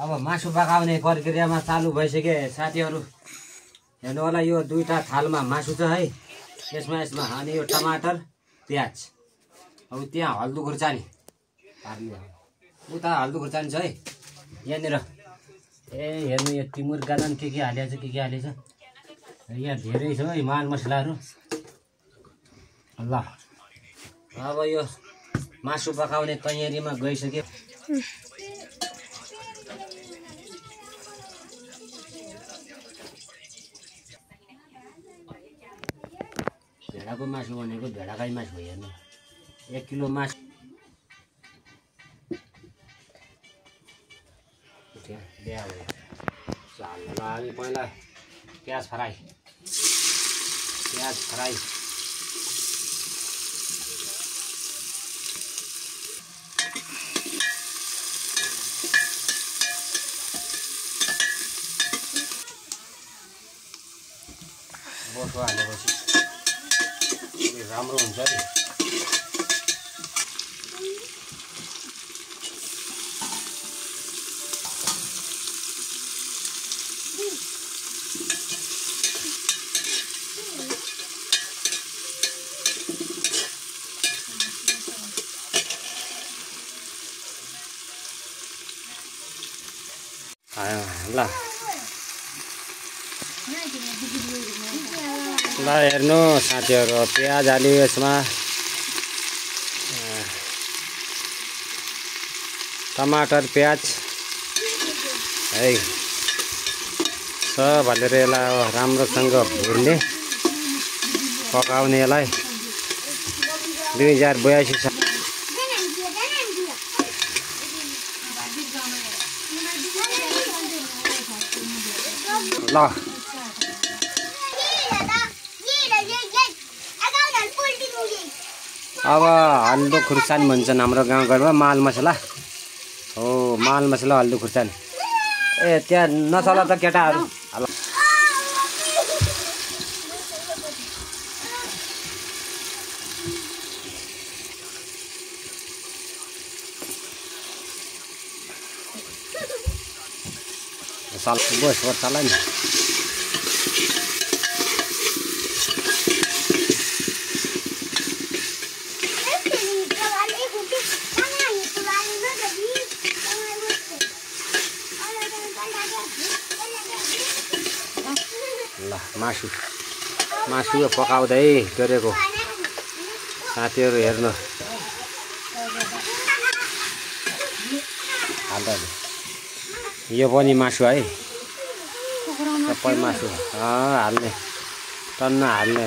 अब मासु पकाउने प्रक्रियामा चालु भइसके साथीहरू हेर्नु होला यो दुईटा थालमा मासु छ है यसमा अनि यो टमाटर प्याज अब त्यहाँ हल्दु खुर्सानी उता हल्दु खुर्सानी छ है यहाँनिर ए हेर्नु यो तिमुर गाजन के हालेछ के हालेछ यहाँ धेरै छ है मल मसलाहरू ल अब यो मासु पकाउने तयारीमा गइसक्यो भेडाको मासु भनेको भेडाकै मासु हो हेर्नु 1 किलो मासु बिहा भयो चाल हामी पहिला प्याज फ्राई बोसो हालेपछि राम्रो हुन्छ है ल हेर्नु साथीहरू प्याज हाल्यो यसमा टमाटर प्याज है सब हालेर यसलाई राम्रोसँग भुर्ने पकाउने यसलाई 2082 ल अब हल्दो खुर्सानी भन्छन् हाम्रो गाउँघरमा माल मसला हो माल मसला हल्दो खुर्सानी ए त्यहाँ नचला त केटाहरू साल बस साला नि ल मासु पकाउँदै गरेको साथीहरू हेर्नु हाल्दा यो पनि मासु है सबै मासु हाल्ने टन्न हाल्ने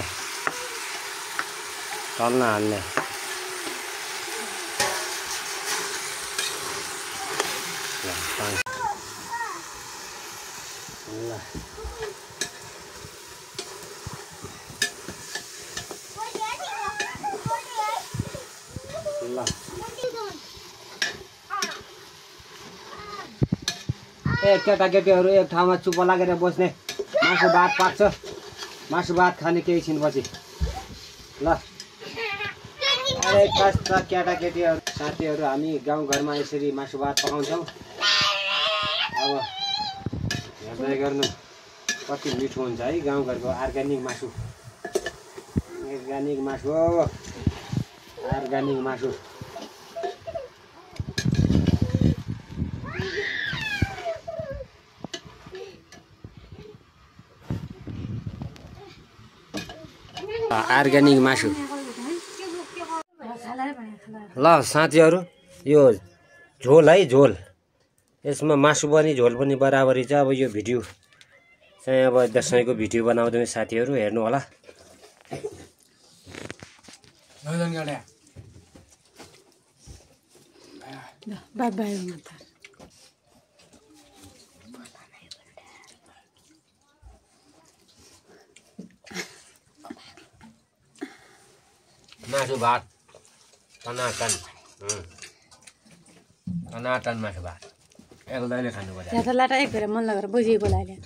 केटाकेटीहरू एक ठाउँमा चुप लागेर बस्ने मासु भात पाक्छ मासु भात खाने केही छिनपछि ल अरे कस्ता केटाकेटीहरू साथीहरू हामी गाउँघरमा यसरी मासु भात पकाउँछौँ अब हेर्दै गर्नु कति मिठो हुन्छ है गाउँघरको अर्ग्यानिक मासु अर्ग्यानिक मासु अर्ग्यानिक मासु ल साथीहरू यो झोल है झोल यसमा मासु पनि झोल पनि बराबरी छ अब यो भिडियो चाहिँ अब दसैँको भिडियो बनाउँदै साथीहरू हेर्नु होला मासु भात टनाटन मासु भात एकदमै खानु पर्छ लाटा एक फेर मन लगेर बजिएको लाग्यो